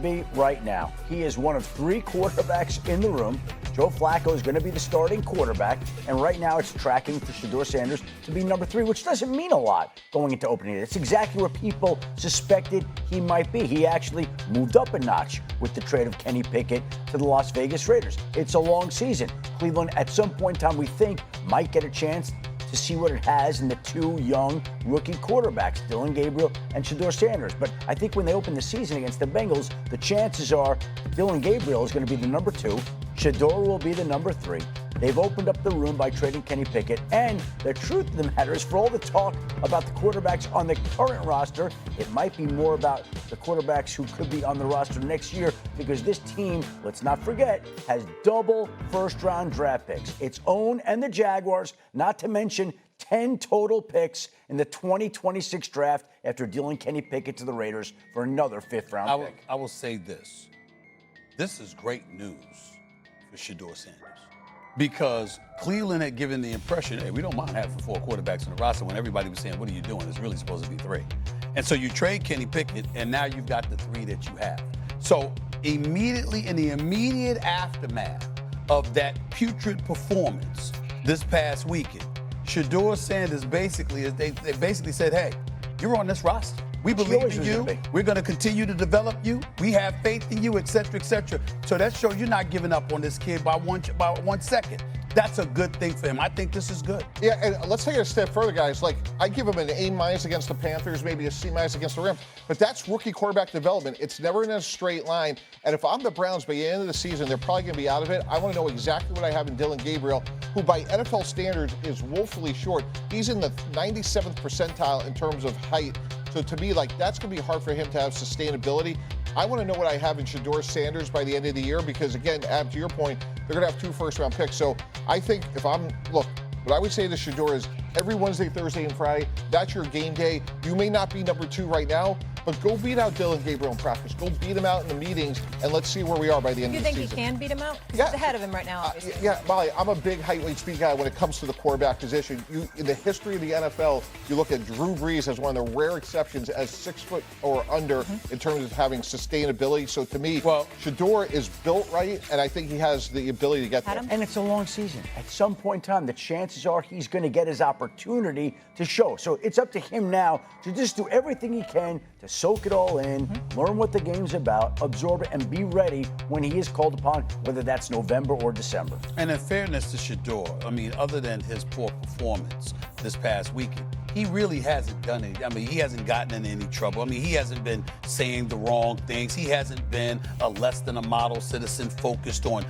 be right now. He is one of 3 quarterbacks in the room. Joe Flacco is going to be the starting quarterback, and right now it's tracking for Shedeur Sanders to be number 3, which doesn't mean a lot going into opening day. It's exactly where people suspected he might be. He actually moved up a notch with the trade of Kenny Pickett to the Las Vegas Raiders. It's a long season. Cleveland, at some point in time, we think might get a chance to see what it has in the 2 young rookie quarterbacks, Dillon Gabriel and Shedeur Sanders. But I think when they open the season against the Bengals, the chances are Dillon Gabriel is going to be the number 2. Shedeur will be the number 3. They've opened up the room by trading Kenny Pickett. And the truth of the matter is, for all the talk about the quarterbacks on the current roster, it might be more about the quarterbacks who could be on the roster next year, because this team, let's not forget, has double first-round draft picks. Its own and the Jaguars, not to mention 10 total picks in the 2026 draft after dealing Kenny Pickett to the Raiders for another 5th-round pick. I will say this. This is great news for Shedeur Sanders, because Cleveland had given the impression, hey, we don't mind having 4 quarterbacks on the roster, when everybody was saying, what are you doing? It's really supposed to be 3. And so you trade Kenny Pickett, and now you've got the 3 that you have. So immediately, in the immediate aftermath of that putrid performance this past weekend, Shedeur Sanders basically, they basically said, hey, you're on this roster. We believe in you. We're going to continue to develop you. We have faith in you, et cetera, et cetera. So that shows you're not giving up on this kid by 1 second. That's a good thing for him. I think this is good. Yeah, and let's take it a step further, guys. Like, I give him an A- against the Panthers, maybe a C- against the Rams. But that's rookie quarterback development. It's never in a straight line. And if I'm the Browns by the end of the season, they're probably going to be out of it. I want to know exactly what I have in Dillon Gabriel, who by NFL standards is woefully short. He's in the 97th percentile in terms of height. So to me, like, that's going to be hard for him to have sustainability. I want to know what I have in Shedeur Sanders by the end of the year, because, again, Ab, to your point, they're going to have 2 first-round picks. So I think what I would say to Shedeur is every Wednesday, Thursday, and Friday, that's your game day. You may not be number 2 right now, but go beat out Dillon Gabriel in practice. Go beat him out in the meetings, and let's see where we are by the end of the season. You think he can beat him out? Yeah. He's ahead of him right now, obviously. Yeah, Molly, I'm a big height-weight speed guy when it comes to the quarterback position. In the history of the NFL, you look at Drew Brees as one of the rare exceptions as 6 foot or under in terms of having sustainability. So to me, Shedeur is built right, and I think he has the ability to get there. And it's a long season. At some point in time, the chances are he's going to get his opportunity to show. So it's up to him now to just do everything he can to soak it all in, learn what the game's about, absorb it, and be ready when he is called upon, whether that's November or December. And in fairness to Shedeur, I mean, other than his poor performance this past weekend, he really hasn't done it. I mean, he hasn't gotten in any trouble. I mean, he hasn't been saying the wrong things. He hasn't been a less than a model citizen focused on,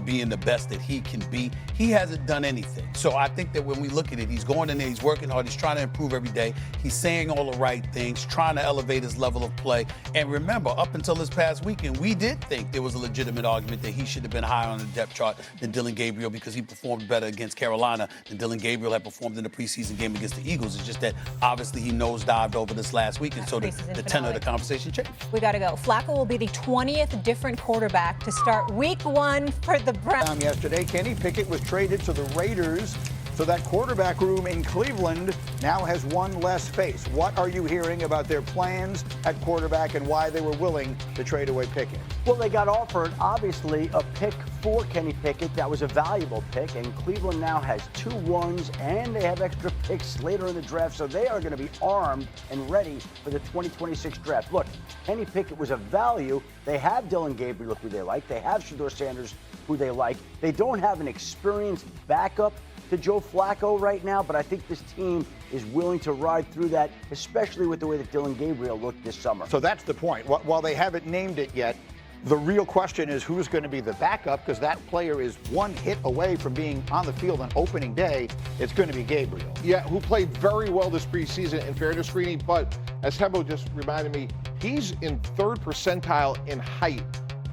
being the best that he can be. He hasn't done anything. So I think that when we look at it, he's going in there, he's working hard, he's trying to improve every day. He's saying all the right things, trying to elevate his level of play. And remember, up until this past weekend, we did think there was a legitimate argument that he should have been higher on the depth chart than Dillon Gabriel, because he performed better against Carolina than Dillon Gabriel had performed in the preseason game against the Eagles. It's just that obviously he nosedived over this last week, and so the tenor of the conversation changed. We got to go. Flacco will be the 20th different quarterback to start week 1 for the Browns. Yesterday, Kenny Pickett was traded to the Raiders, so that quarterback room in Cleveland now has one less face. What are you hearing about their plans at quarterback and why they were willing to trade away Pickett? Well, they got offered, obviously, a pick for Kenny Pickett. That was a valuable pick, and Cleveland now has 2 ones, and they have extra picks later in the draft, so they are going to be armed and ready for the 2026 draft. Look, Kenny Pickett was a value. They have Dillon Gabriel, who they like. They have Shedeur Sanders, who they like. They don't have an experienced backup to Joe Flacco right now, but I think this team is willing to ride through that, especially with the way that Dillon Gabriel looked this summer. So that's the point. While they haven't named it yet, the real question is who's going to be the backup, because that player is one hit away from being on the field on opening day. It's going to be Gabriel. Yeah, who played very well this preseason, in fairness, Srini, but as Hebo just reminded me, he's in 3rd percentile in height.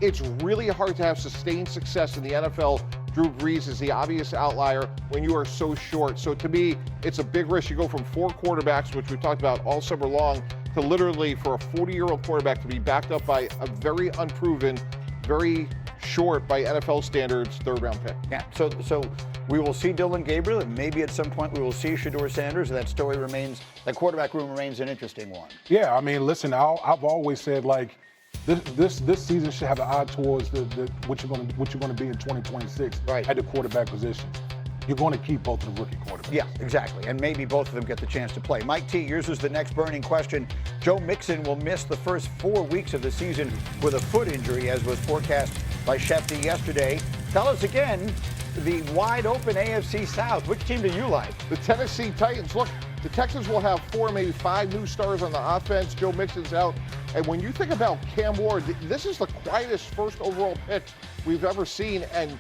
It's really hard to have sustained success in the NFL. Drew Brees is the obvious outlier when you are so short. So to me, it's a big risk. You go from 4 quarterbacks, which we've talked about all summer long, to literally for a 40-year-old quarterback to be backed up by a very unproven, very short by NFL standards 3rd-round pick. Yeah, so we will see Dillon Gabriel, and maybe at some point we will see Shedeur Sanders. That quarterback room remains an interesting one. Yeah, I mean, listen, I've always said, This season should have an eye towards what you're going to be in 2026 right. at the quarterback position. You're going to keep both of the rookie quarterbacks. Yeah, exactly. And maybe both of them get the chance to play. Mike T, yours is the next burning question. Joe Mixon will miss the first 4 weeks of the season with a foot injury, as was forecast by Shefty yesterday. Tell us again, the wide open AFC South. Which team do you like? The Tennessee Titans. Look, the Texans will have 4, maybe 5 new stars on the offense. Joe Mixon's out. And when you think about Cam Ward, this is the quietest first overall pick we've ever seen. And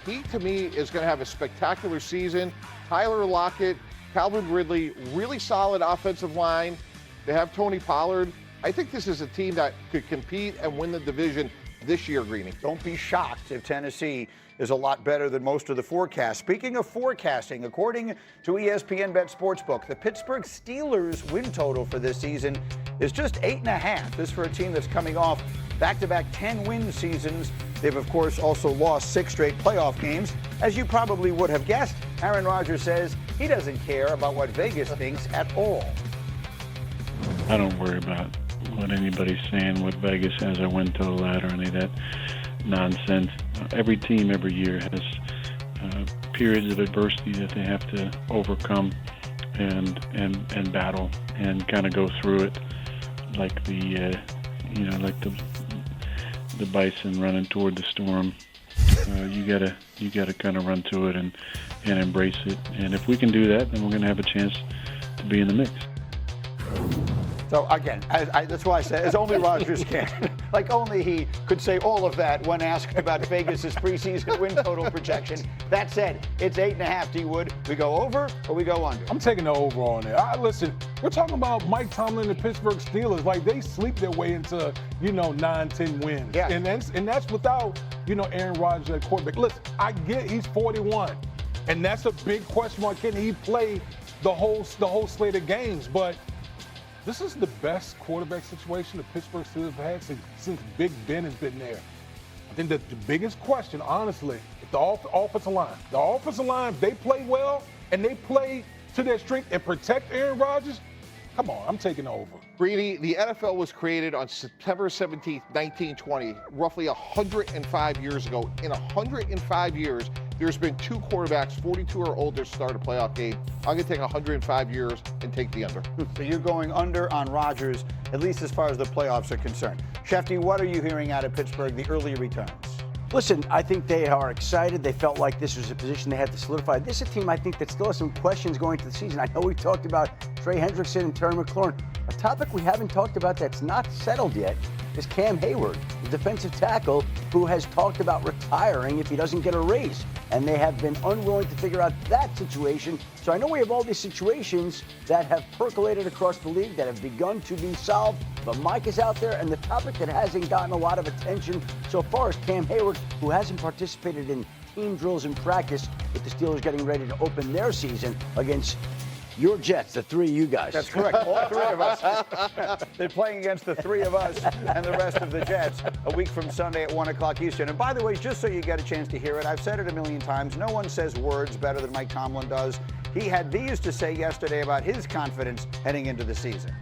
he, to me, is going to have a spectacular season. Tyler Lockett, Calvin Ridley, really solid offensive line. They have Tony Pollard. I think this is a team that could compete and win the division this year, Greeny. Don't be shocked if Tennessee is a lot better than most of the forecasts. Speaking of forecasting, according to ESPN Bet Sportsbook, the Pittsburgh Steelers win total for this season is just 8.5. This for a team that's coming off back-to-back 10-win seasons. They've, of course, also lost 6 straight playoff games. As you probably would have guessed, Aaron Rodgers says he doesn't care about what Vegas thinks at all. I don't worry about what anybody's saying, what Vegas has a win total at, or any of that nonsense. Every team every year has periods of adversity that they have to overcome and battle and kind of go through it like the bison running toward the storm. You gotta kind of run to it and embrace it. And if we can do that, then we're gonna have a chance to be in the mix. So again, that's why I said, as only Rodgers can. Like only he could say all of that when asked about Vegas's preseason win total projection. That said, it's 8.5. D-Wood, we go over or we go under? I'm taking the over on there. Listen, we're talking about Mike Tomlin and the Pittsburgh Steelers. Like they sleep their way into 9-10 wins. Yeah. And that's without Aaron Rodgers at quarterback. Listen, I get he's 41, and that's a big question mark. Can he play the whole slate of games? But this is the best quarterback situation the Pittsburgh Steelers have had since Big Ben has been there. I think that the biggest question, honestly, is the offensive line. The offensive line, if they play well and they play to their strength and protect Aaron Rodgers, come on, I'm taking the over. Greeny, the NFL was created on September 17th, 1920, roughly 105 years ago. In 105 years, there's been 2 quarterbacks, 42 or older, start a playoff game. I'm going to take 105 years and take the under. So you're going under on Rodgers, at least as far as the playoffs are concerned. Shefty, what are you hearing out of Pittsburgh, the early returns? Listen, I think they are excited. They felt like this was a position they had to solidify. This is a team I think that still has some questions going into the season. I know we talked about Trey Hendrickson and Terry McLaurin. A topic we haven't talked about that's not settled yet is Cam Hayward, the defensive tackle who has talked about retiring if he doesn't get a raise. And they have been unwilling to figure out that situation. So I know we have all these situations that have percolated across the league that have begun to be solved. But Mike is out there, and the topic that hasn't gotten a lot of attention so far is Cam Hayward, who hasn't participated in team drills in practice with the Steelers getting ready to open their season against your Jets, the 3 of you guys. That's correct. All 3 of us. They're playing against the 3 of us and the rest of the Jets a week from Sunday at 1 o'clock Eastern. And by the way, just so you get a chance to hear it, I've said it a million times, no one says words better than Mike Tomlin does. He had these to say yesterday about his confidence heading into the season.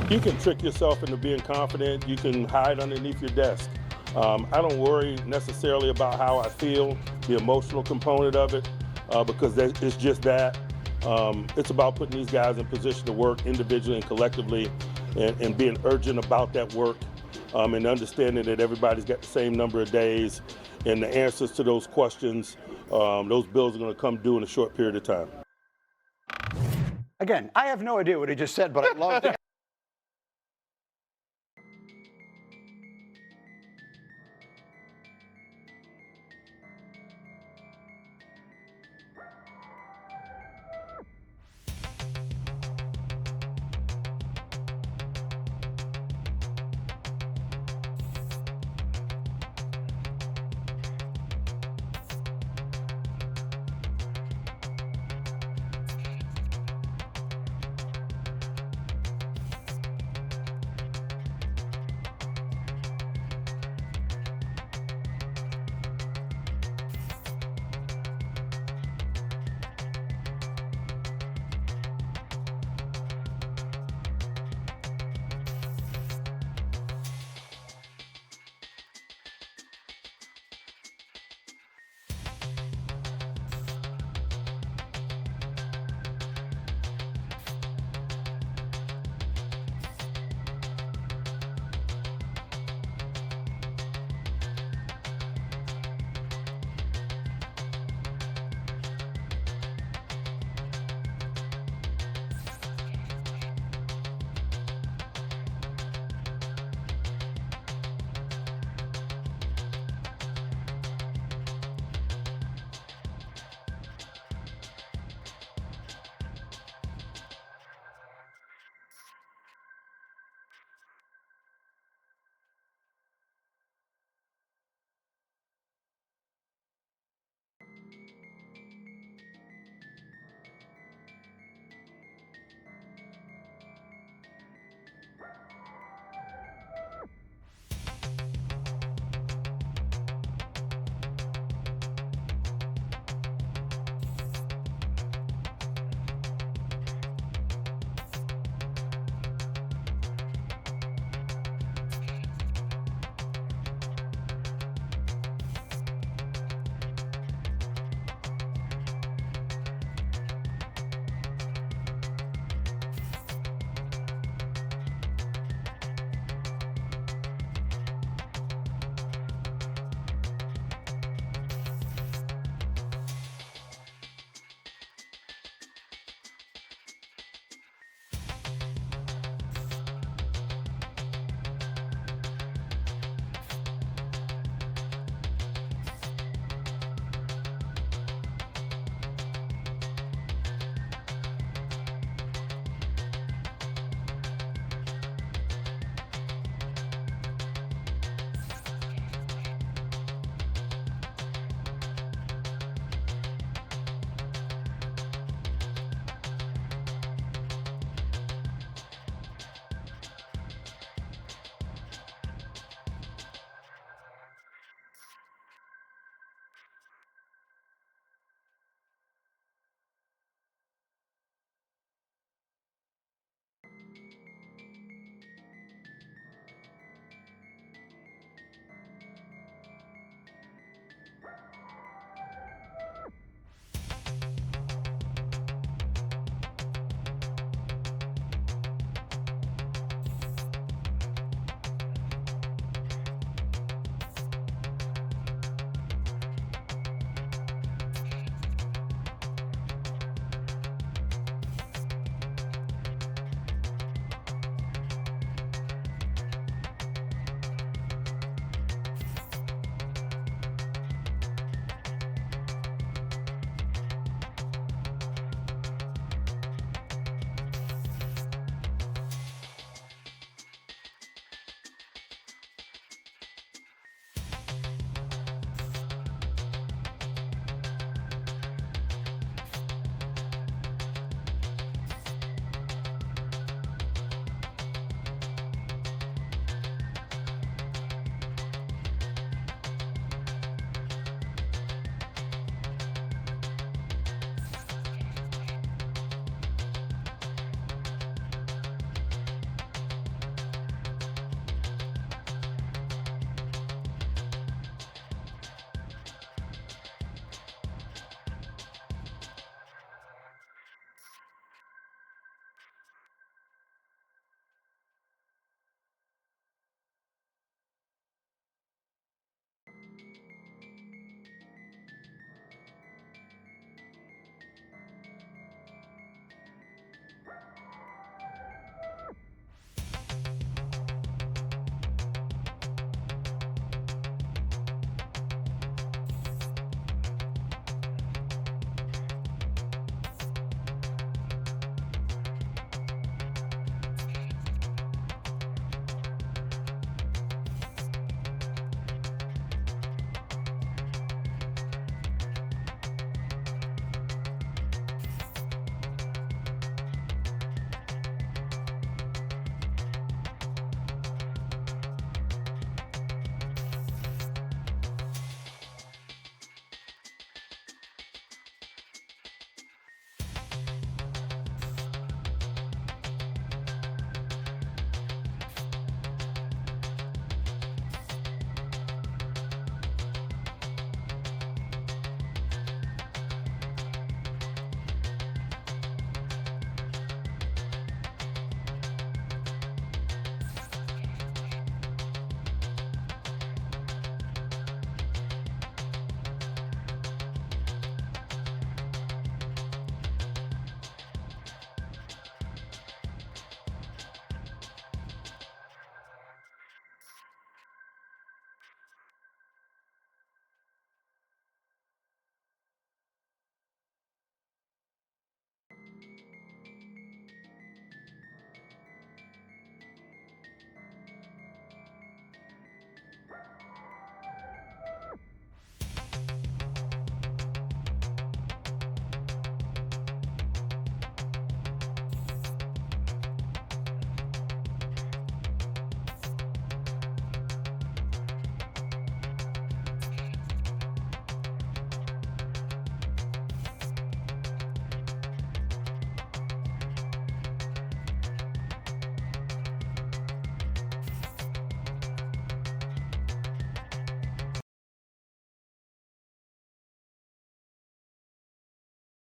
You can trick yourself into being confident. You can hide underneath your desk. I don't worry necessarily about how I feel, the emotional component of it, because it's just that. It's about putting these guys in position to work individually and collectively and being urgent about that work and understanding that everybody's got the same number of days and the answers to those questions, those bills are going to come due in a short period of time. Again, I have no idea what he just said, but I loved it.